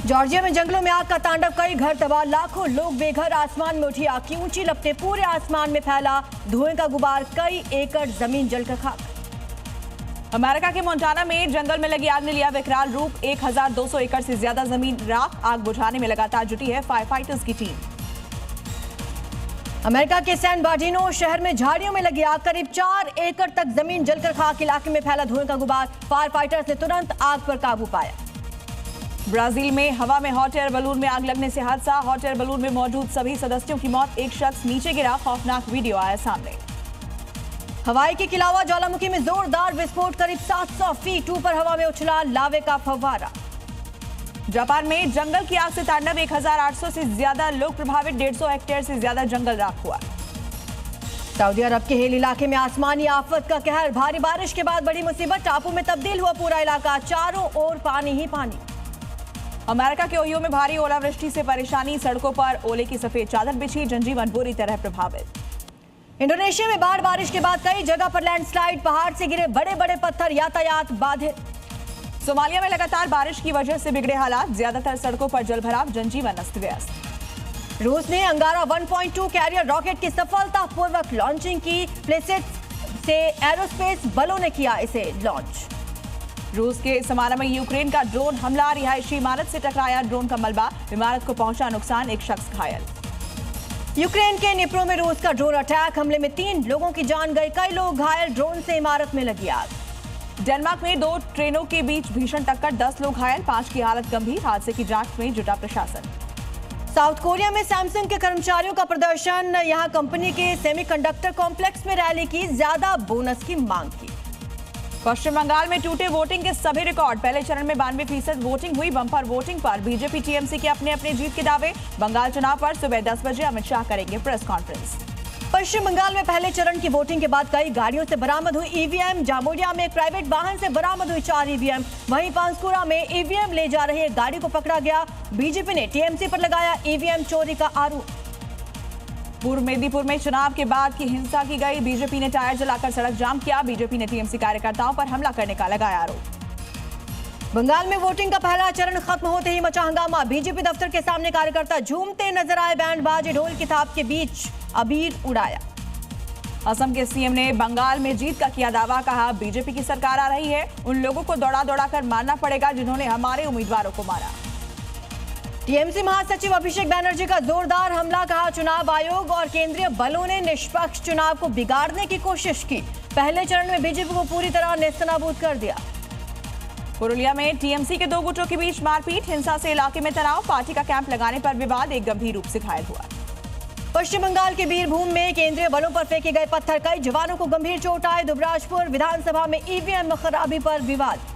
Georgia में जंगलों में आग का तांडव, कई घर तबाह, लाखों लोग बेघर, आसमान में उठी आग की ऊंची लपटें, पूरे आसमान में फैला धुएं का गुबार, कई एकड़ जमीन जलकर खाक। अमेरिका के मोंटाना में जंगल में लगी आग ने लिया विकराल रूप, 1200 एकड़ से ज्यादा जमीन राख। आग बुझाने में लगातार जुटी है फायर फाइटर्स की टीम। अमेरिका के सैन बर्नार्डिनो शहर में झाड़ियों में लगी आग, करीब 4 एकड़ तक जमीन जलकर खाक, इलाके में फैला धुएं का गुबार, फायर फाइटर्स ने तुरंत आग पर काबू पाया। ब्राजील में हवा में हॉट एयर बलून में आग लगने से हादसा, हॉट एयर बलून में मौजूद सभी सदस्यों की मौत, एक शख्स नीचे गिरा, खौफनाक वीडियो आया सामने। हवाई के किलावा ज्वालामुखी में जोरदार विस्फोट, करीब 700 फीट ऊपर हवा में उछला लावे का फव्वारा। जापान में जंगल की आग से तांडव, 1800 से ज्यादा लोग प्रभावित, 150 हेक्टेयर से ज्यादा जंगल राख हुआ। सऊदी अरब के हेल इलाके में आसमानी आफत का कहर, भारी बारिश के बाद बड़ी मुसीबत, टापू में तब्दील हुआ पूरा इलाका, चारों ओर पानी ही पानी। अमेरिका के ओहियो में भारी ओलावृष्टि से परेशानी, सड़कों पर ओले की सफेद चादर बिछी, जनजीवन बुरी तरह प्रभावित। इंडोनेशिया में बाढ़ बारिश के बाद कई जगह पर लैंडस्लाइड, पहाड़ से गिरे बड़े बड़े पत्थर, यातायात बाधित। सोमालिया में लगातार बारिश की वजह से बिगड़े हालात, ज्यादातर सड़कों पर जलभराव, जनजीवन अस्त व्यस्त। रूस ने अंगारा 1.2 कैरियर रॉकेट की सफलतापूर्वक लॉन्चिंग की, प्लेसेट से एरोस्पेस बलों ने किया इसे लॉन्च। रूस के समारा में यूक्रेन का ड्रोन हमला, रिहायशी इमारत से टकराया ड्रोन का मलबा, इमारत को पहुंचा नुकसान, एक शख्स घायल। यूक्रेन के निप्रो में रूस का ड्रोन अटैक, हमले में 3 लोगों की जान गई, कई लोग घायल, ड्रोन से इमारत में लगी आग। डेनमार्क में 2 ट्रेनों के बीच भीषण टक्कर, 10 लोग घायल, 5 की हालत गंभीर, हादसे की जांच में जुटा प्रशासन। साउथ कोरिया में सैमसंग के कर्मचारियों का प्रदर्शन, यहां कंपनी के सेमीकंडक्टर कॉम्प्लेक्स में रैली की, ज्यादा बोनस की मांग की। पश्चिम बंगाल में टूटे वोटिंग के सभी रिकॉर्ड, पहले चरण में 92% वोटिंग हुई, बम्पर वोटिंग पर बीजेपी टीएमसी के अपने अपने जीत के दावे। बंगाल चुनाव पर सुबह 10 बजे अमित शाह करेंगे प्रेस कॉन्फ्रेंस। पश्चिम बंगाल में पहले चरण की वोटिंग के बाद कई गाड़ियों से बरामद हुई ईवीएम, जामुरिया में एक प्राइवेट वाहन से बरामद हुई 4 ईवीएम, वहीं पांसकुरा में ईवीएम ले जा रही एक गाड़ी को पकड़ा गया। बीजेपी ने टीएमसी पर लगाया ईवीएम चोरी का आरोप। पूर्व मेदिनीपुर में चुनाव के बाद की हिंसा की गई, बीजेपी ने टायर जलाकर सड़क जाम किया, बीजेपी ने टीएमसी कार्यकर्ताओं पर हमला करने का लगाया आरोप। बंगाल में वोटिंग का पहला चरण खत्म होते ही मचा हंगामा, बीजेपी दफ्तर के सामने कार्यकर्ता झूमते नजर आए, बैंड बाजे ढोल की थाप के बीच अबीर उड़ाया। असम के सीएम ने बंगाल में जीत का किया दावा, कहा बीजेपी की सरकार आ रही है, उन लोगों को दौड़ा दौड़ा कर मारना पड़ेगा जिन्होंने हमारे उम्मीदवारों को मारा। टीएमसी महासचिव अभिषेक बैनर्जी का जोरदार हमला, कहा चुनाव आयोग और केंद्रीय बलों ने निष्पक्ष चुनाव को बिगाड़ने की कोशिश की, पहले चरण में बीजेपी को पूरी तरह नेस्तनाबूद कर दिया। पुरुलिया में टीएमसी के 2 गुटों के बीच मारपीट, हिंसा से इलाके में तनाव, पार्टी का कैंप लगाने पर विवाद, एक गंभीर रूप से घायल हुआ। पश्चिम बंगाल के बीरभूम में केंद्रीय बलों पर फेंके गए पत्थर, कई जवानों को गंभीर चोट आए। दुबराजपुर विधानसभा में ईवीएम में खराबी पर विवाद।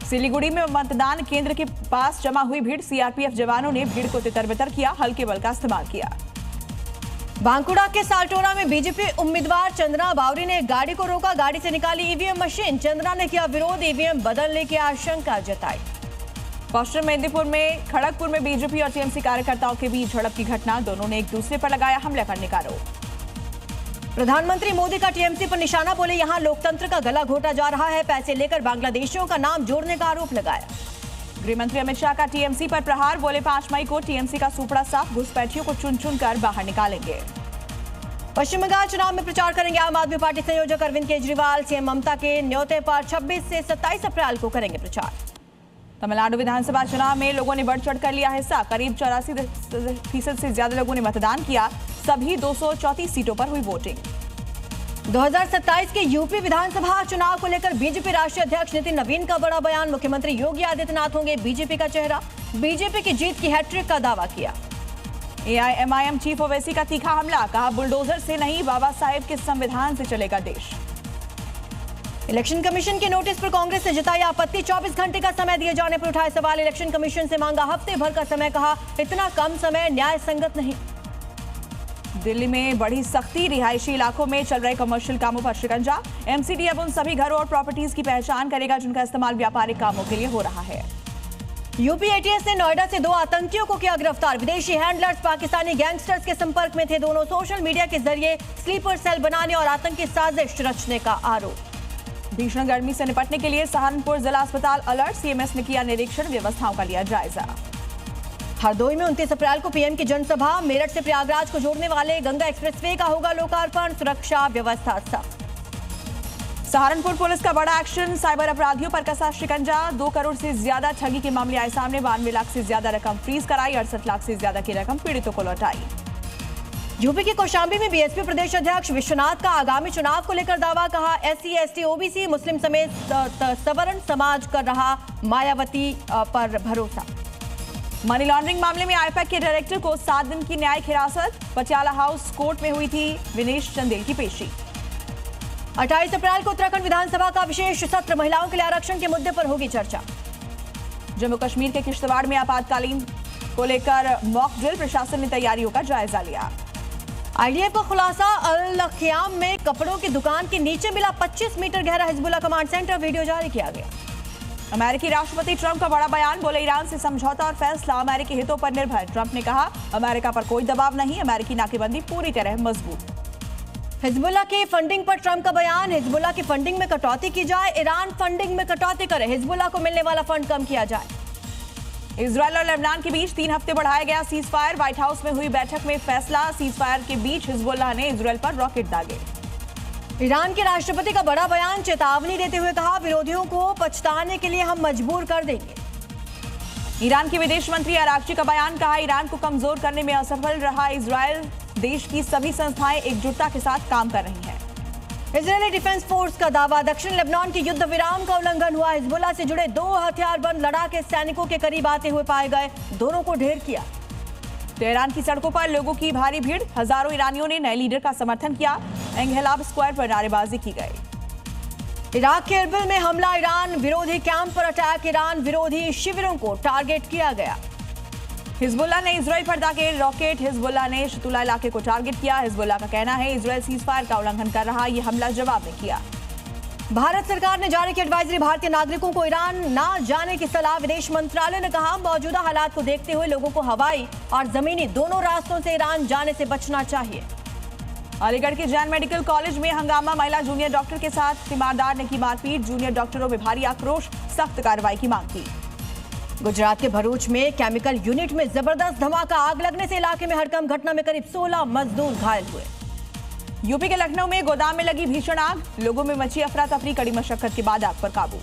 सिलीगुड़ी में मतदान केंद्र के पास जमा हुई भीड़, सीआरपीएफ जवानों ने भीड़ को तितर-बितर किया, हल्के बल का इस्तेमाल किया। बांकुड़ा के साल्टोरा में बीजेपी उम्मीदवार चंद्रा बावरी ने गाड़ी को रोका, गाड़ी से निकाली ईवीएम मशीन, चंद्रा ने किया विरोध, ईवीएम बदलने की आशंका जताई। पश्चिम मेदिनीपुर में खड़गपुर में बीजेपी और टीएमसी कार्यकर्ताओं के बीच झड़प की घटना, दोनों ने एक दूसरे पर लगाया हमला करने का आरोप। प्रधानमंत्री मोदी का टीएमसी पर निशाना, बोले यहां लोकतंत्र का गला घोटा जा रहा है, पैसे लेकर बांग्लादेशियों का नाम जोड़ने का आरोप लगाया। गृहमंत्री अमित शाह का टीएमसी पर प्रहार, बोले 5 मई को टीएमसी का सुपड़ा साफ, घुसपैठियों को चुन चुन कर बाहर निकालेंगे। पश्चिम बंगाल चुनाव में प्रचार करेंगे आम आदमी पार्टी संयोजक अरविंद केजरीवाल, सीएम ममता के न्योते पर 26 से 27 अप्रैल को करेंगे प्रचार। तमिलनाडु विधानसभा चुनाव में लोगों ने बढ़ चढ़कर लिया हिस्सा, करीब 84% से ज्यादा लोगों ने मतदान किया, सभी 234 सीटों पर हुई वोटिंग। 2027 के यूपी विधानसभा चुनाव को लेकर बीजेपी राष्ट्रीय अध्यक्ष नितिन नवीन का बड़ा बयान, मुख्यमंत्री योगी आदित्यनाथ होंगे बीजेपी का चेहरा, बीजेपी की जीत की हैट्रिक का दावा किया। एआईएमआईएम चीफ ओवैसी का तीखा हमला, कहा बुलडोजर से नहीं बाबा साहेब के संविधान से चलेगा देश। इलेक्शन कमीशन के नोटिस पर कांग्रेस ने जताई आपत्ति, 24 घंटे का समय दिए जाने पर उठाए सवाल, इलेक्शन कमीशन से मांगा हफ्ते भर का समय, कहा इतना कम समय न्याय संगत नहीं। दिल्ली में बढ़ी सख्ती, रिहायशी इलाकों में चल रहे कमर्शियल कामों पर शिकंजा, एमसीडी अब उन सभी घरों और प्रॉपर्टीज की पहचान करेगा जिनका इस्तेमाल व्यापारिक कामों के लिए हो रहा है। यूपी एटीएस ने नोएडा से 2 आतंकियों को किया गिरफ्तार, विदेशी हैंडलर्स पाकिस्तानी गैंगस्टर्स के संपर्क में थे, दोनों सोशल मीडिया के जरिए स्लीपर सेल बनाने और आतंकी साजिश रचने का आरोप। भीषण गर्मी से निपटने के लिए सहारनपुर जिला अस्पताल अलर्ट, सीएमएस ने किया निरीक्षण, व्यवस्थाओं का लिया जायजा। हरदोई में 29 अप्रैल को पीएम की जनसभा, मेरठ से प्रयागराज को जोड़ने वाले गंगा एक्सप्रेसवे का होगा लोकार्पण, सुरक्षा व्यवस्था सख्त। सहारनपुर पुलिस का बड़ा एक्शन, साइबर अपराधियों पर कसा शिकंजा, 2 करोड़ से ज्यादा ठगी के मामले आए सामने, 92 लाख से ज्यादा रकम फ्रीज कराई, 68 लाख से ज्यादा की रकम पीड़ितों को लौटाई। यूपी के कौशाम्बी में बीएसपी प्रदेश अध्यक्ष विश्वनाथ का आगामी चुनाव को लेकर दावा, कहा एससी एसटी ओबीसी मुस्लिम समेत सवर्ण समाज कर रहा मायावती पर भरोसा। मनी लॉन्ड्रिंग मामले में आईपैक के डायरेक्टर को 7 दिन की न्यायिक हिरासत, पटियाला हाउस कोर्ट में हुई थी विनेश चंदेल की पेशी। 28 अप्रैल को उत्तराखंड विधानसभा का विशेष सत्र, महिलाओं के लिए आरक्षण के मुद्दे पर होगी चर्चा। जम्मू कश्मीर के किश्तवाड़ में आपातकालीन को लेकर मॉक ड्रिल, प्रशासन ने तैयारियों का जायजा लिया। आईडीएफ का खुलासा, अल-ख्याम में कपड़ों की दुकान के नीचे मिला 25 मीटर गहरा हिजबुल्लाह कमांड सेंटर, वीडियो जारी किया गया। अमेरिकी राष्ट्रपति ट्रंप का बड़ा बयान, बोले ईरान से समझौता और फैसला अमेरिकी हितों पर निर्भर। ट्रंप ने कहा अमेरिका पर कोई दबाव नहीं, अमेरिकी नाकेबंदी पूरी तरह मजबूत। हिजबुल्लाह की फंडिंग पर ट्रंप का बयान, हिजबुल्लाह की फंडिंग में कटौती की जाए, ईरान फंडिंग में कटौती करे, हिजबुल्लाह को मिलने वाला फंड कम किया जाए। इजरायल और लेबनान के बीच 3 हफ्ते बढ़ाया गया सीज फायर, व्हाइट हाउस में हुई बैठक में फैसला, सीज फायर के बीच हिजबुल्लाह ने इजरायल पर रॉकेट दागे। ईरान के राष्ट्रपति का बड़ा बयान, चेतावनी देते हुए कहा विरोधियों को पछताने के लिए हम मजबूर कर देंगे। ईरान के विदेश मंत्री अरागची का बयान, कहा ईरान को कमजोर करने में असफल रहा इजरायल, देश की सभी संस्थाएं एकजुटता के साथ काम कर रही हैं। इजरायली डिफेंस फोर्स का दावा, दक्षिण लेबनान की युद्ध विराम का उल्लंघन हुआ, हिजबुल्लाह से जुड़े 2 हथियारबंद लड़ाके सैनिकों के करीब आते हुए पाए गए, दोनों को ढेर किया। तेहरान की सड़कों पर लोगों की भारी भीड़, हजारों ईरानियों ने नए लीडर का समर्थन किया, एंगेलाब स्क्वायर पर नारेबाजी की गई। इराक के इरबिल में हमला, ईरान विरोधी कैंप पर अटैक, ईरान विरोधी शिविरों को टारगेट किया गया। हिजबुल्लाह ने इजरायल पर दागे रॉकेट, हिजबुल्लाह ने शतुला इलाके को टारगेट किया। हिजबुल्लाह का कहना है इजरायल सीज फायर का उल्लंघन कर रहा, यह हमला जवाब में किया। भारत सरकार ने जारी की एडवाइजरी, भारतीय नागरिकों को ईरान ना जाने की सलाह, विदेश मंत्रालय ने कहा मौजूदा हालात को देखते हुए लोगों को हवाई और जमीनी दोनों रास्तों से ईरान जाने से बचना चाहिए। अलीगढ़ के जैन मेडिकल कॉलेज में हंगामा, महिला जूनियर डॉक्टर के साथ तीमारदार ने की मारपीट, जूनियर डॉक्टरों में भारी आक्रोश, सख्त कार्रवाई की मांग की। गुजरात के भरूच में केमिकल यूनिट में जबरदस्त धमाका, आग लगने से इलाके में हड़कंप, घटना में करीब 16 मजदूर घायल हुए। यूपी के लखनऊ में गोदाम में लगी भीषण आग, लोगों में मची अफरा तफरी, कड़ी मशक्कत के बाद आग पर काबू।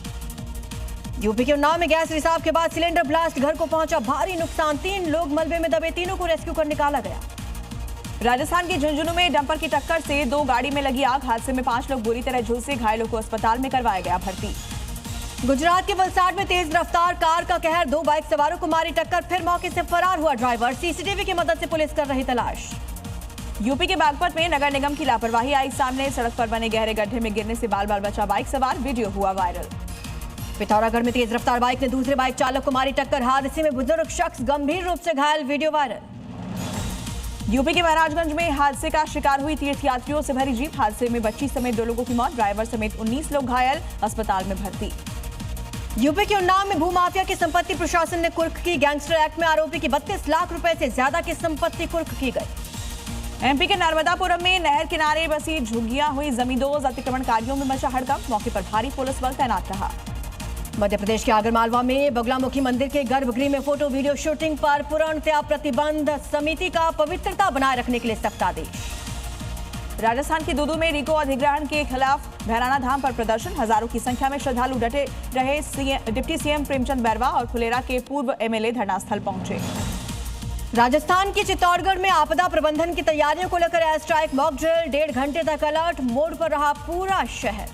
यूपी के उन्नाव में गैस रिसाव के बाद सिलेंडर ब्लास्ट, घर को पहुंचा भारी नुकसान, 3 लोग मलबे में दबे, तीनों को रेस्क्यू कर निकाला गया। राजस्थान के झुंझुनू में डंपर की टक्कर से 2 गाड़ी में लगी आग, हादसे में 5 लोग बुरी तरह झुलसे, घायलों को अस्पताल में करवाया गया भर्ती। गुजरात के वलसाड में तेज रफ्तार कार का कहर, 2 बाइक सवारों को मारी टक्कर, फिर मौके से फरार हुआ ड्राइवर, सीसीटीवी की मदद से पुलिस कर रही तलाश। यूपी के बागपत में नगर निगम की लापरवाही आई सामने, सड़क पर बने गहरे गड्ढे में गिरने से बाल बाल बचा बाइक सवार, वीडियो हुआ वायरल। पिथौरागढ़ में तेज रफ्तार बाइक ने दूसरे बाइक चालक को मारी टक्कर, हादसे में बुजुर्ग शख्स गंभीर रूप से घायल, वीडियो वायरल। यूपी के महाराजगंज में हादसे का शिकार हुई तीर्थयात्रियों से भरी जीप, हादसे में बच्ची समेत 2 लोगों की मौत, ड्राइवर समेत 19 लोग घायल, अस्पताल में भर्ती। यूपी के उन्नाव में भूमाफिया की संपत्ति प्रशासन ने कुर्क की, गैंगस्टर एक्ट में आरोपी की 32 लाख रुपए से ज्यादा की संपत्ति कुर्क की गई। एमपी के नर्मदापुरम में नहर किनारे बसी झुग्गियां हुई जमींदोज, अतिक्रमणकारियों में मचा हड़कंप, मौके पर भारी पुलिस बल तैनात रहा। मध्य प्रदेश के आगरमालवा में बगलामुखी मंदिर के गर्भगृह में फोटो वीडियो शूटिंग पर पूर्णतया प्रतिबंध, समिति का पवित्रता बनाए रखने के लिए सख्त आदेश। राजस्थान के दूदू में रिको अधिग्रहण के खिलाफ भैराना धाम पर प्रदर्शन, हजारों की संख्या में श्रद्धालु डटे रहे, डिप्टी सीएम प्रेमचंद बैरवा और फुलेरा के पूर्व एमएलए धरनास्थल पहुंचे। राजस्थान के चित्तौड़गढ़ में आपदा प्रबंधन की तैयारियों को लेकर एयर स्ट्राइक, मॉक ड्रिल, 1.5 घंटे तक अलर्ट मोड पर रहा पूरा शहर।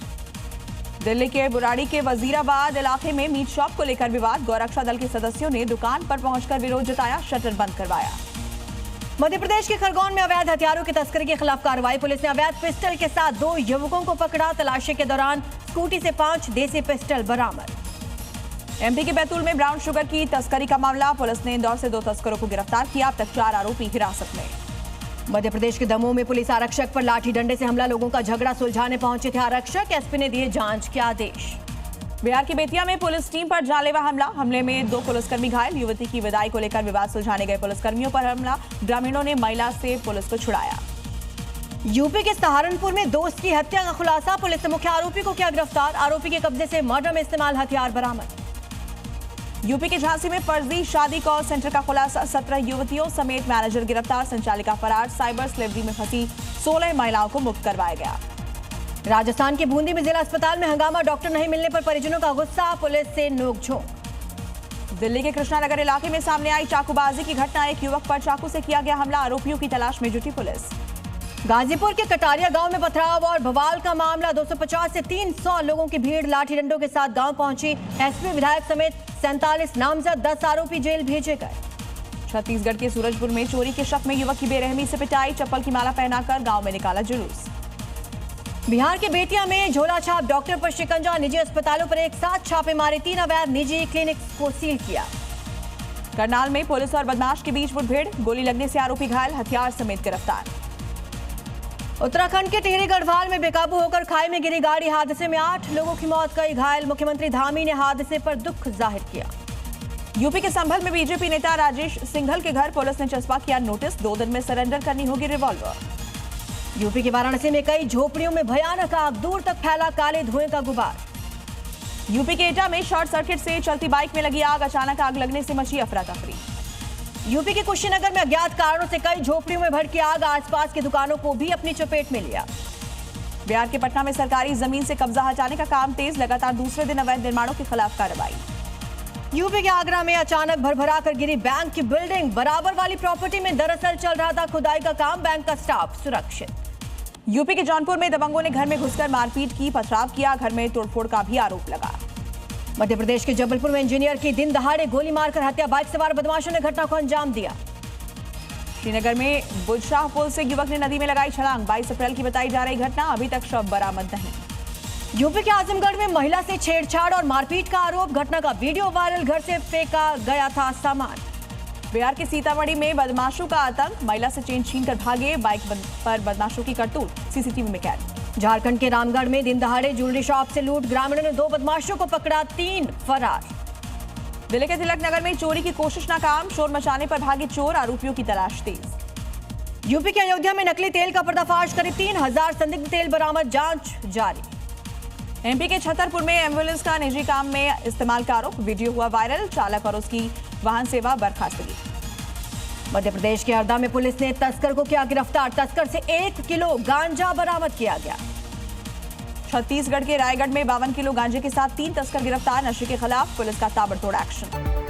दिल्ली के बुराड़ी के वजीराबाद इलाके में मीट शॉप को लेकर विवाद, गौरक्षा दल के सदस्यों ने दुकान पर पहुंचकर विरोध जताया, शटर बंद करवाया। मध्य प्रदेश के खरगोन में अवैध हथियारों की तस्करी के खिलाफ कार्रवाई, पुलिस ने अवैध पिस्टल के साथ 2 युवकों को पकड़ा, तलाशी के दौरान स्कूटी से 5 देसी पिस्टल बरामद। एमपी के बैतूल में ब्राउन शुगर की तस्करी का मामला, पुलिस ने इंदौर से 2 तस्करों को गिरफ्तार किया, अब तक 4 आरोपी हिरासत में। मध्य प्रदेश के दमोह में पुलिस आरक्षक पर लाठी डंडे से हमला, लोगों का झगड़ा सुलझाने पहुंचे थे आरक्षक, एसपी ने दिए जांच के आदेश। बिहार की बेतिया में पुलिस टीम पर जानलेवा हमले में 2 पुलिसकर्मी घायल, युवती की विदाई को लेकर विवाद सुलझाने गए पुलिसकर्मियों पर हमला, ग्रामीणों ने महिला से पुलिस को छुड़ाया। यूपी के सहारनपुर में दोस्त की हत्या का खुलासा, पुलिस ने मुख्य आरोपी को किया गिरफ्तार। आरोपी के कब्जे से मर्डर में इस्तेमाल हथियार बरामद। यूपी के झांसी में फर्जी शादी कॉल सेंटर का खुलासा, 17 युवतियों समेत मैनेजर गिरफ्तार, संचालिका फरार, साइबर स्लेवरी में फंसी 16 महिलाओं को मुक्त करवाया गया। राजस्थान के बूंदी में जिला अस्पताल में हंगामा, डॉक्टर नहीं मिलने पर परिजनों का गुस्सा, पुलिस से नोकझोंक। दिल्ली के कृष्णानगर इलाके में सामने आई चाकूबाजी की घटना, एक युवक पर चाकू से किया गया हमला, आरोपियों की तलाश में जुटी पुलिस। गाजीपुर के कटारिया गांव में पथराव और बवाल का मामला, 250 से 300 लोगों की भीड़ लाठी डंडों के साथ गांव पहुंची। एसपी विधायक समेत 47 नामजद, 10 आरोपी जेल भेजे गए। छत्तीसगढ़ के सूरजपुर में चोरी के शक में युवक की बेरहमी से पिटाई, चप्पल की माला पहनाकर गांव में निकाला जुलूस। बिहार के बेतिया में झोला छाप, डॉक्टर पर शिकंजा, निजी अस्पतालों पर एक साथ छापेमारी, 3 अवैध निजी क्लिनिक को सील किया। करनाल में पुलिस और बदमाश के बीच मुठभेड़, गोली लगने से आरोपी घायल, हथियार समेत गिरफ्तार। उत्तराखंड के टिहरी गढ़वाल में बेकाबू होकर खाई में गिरी गाड़ी, हादसे में 8 लोगों की मौत, कई घायल। मुख्यमंत्री धामी ने हादसे पर दुख जाहिर किया। यूपी के संभल में बीजेपी नेता राजेश सिंघल के घर पुलिस ने चस्पा किया नोटिस, 2 दिन में सरेंडर करनी होगी रिवॉल्वर। यूपी के वाराणसी में कई झोपड़ियों में भयानक आग, दूर तक फैला काले धुएं का गुबार। यूपी के एटा में शॉर्ट सर्किट से चलती बाइक में लगी आग, अचानक आग लगने से मची अफरा तफरी। यूपी के कुशीनगर में अज्ञात कारणों से कई झोपड़ियों में भड़की आग, आसपास की दुकानों को भी अपनी चपेट में लिया। बिहार के पटना में सरकारी जमीन से कब्जा हटाने का काम तेज, लगातार दूसरे दिन अवैध निर्माणों के खिलाफ कार्रवाई। यूपी के आगरा में अचानक भरभरा कर गिरी बैंक की बिल्डिंग, बराबर वाली प्रॉपर्टी में दरअसल चल रहा था खुदाई का काम, बैंक का स्टाफ सुरक्षित। यूपी के जौनपुर में दबंगों ने घर में घुसकर मारपीट की, पथराव किया, घर में तोड़फोड़ का भी आरोप लगा। मध्य प्रदेश के जबलपुर में इंजीनियर की दिन दहाड़े गोली मारकर हत्या, बाइक सवार बदमाशों ने घटना को अंजाम दिया। श्रीनगर में बुजशाह पुल से युवक ने नदी में लगाई छलांग, 22 अप्रैल की बताई जा रही घटना, अभी तक शव बरामद नहीं। यूपी के आजमगढ़ में महिला से छेड़छाड़ और मारपीट का आरोप, घटना का वीडियो वायरल, घर से फेंका गया था सामान। बिहार के सीतामढ़ी में बदमाशों का आतंक, महिला से चेन छीनकर भागे, बाइक पर बदमाशों की करतूत सीसीटीवी में कैद। झारखंड के रामगढ़ में दिन दहाड़े ज्वेलरी शॉप से लूट, ग्रामीणों ने 2 बदमाशों को पकड़ा, 3 फरार। दिल्ली के तिलक नगर में चोरी की कोशिश नाकाम, शोर मचाने पर भागे चोर, आरोपियों की तलाश तेज। यूपी के अयोध्या में नकली तेल का पर्दाफाश, करीब 3000 संदिग्ध तेल बरामद, जांच जारी। एमपी के छतरपुर में एम्बुलेंस का निजी काम में इस्तेमाल का आरोप, वीडियो हुआ वायरल, चालक और उसकी वाहन सेवा बर्खास्तगी। मध्य प्रदेश के हरदा में पुलिस ने तस्कर को किया गिरफ्तार, तस्कर से 1 किलो गांजा बरामद किया गया। छत्तीसगढ़ के रायगढ़ में 52 किलो गांजे के साथ 3 तस्कर गिरफ्तार, नशे के खिलाफ पुलिस का ताबड़तोड़ एक्शन।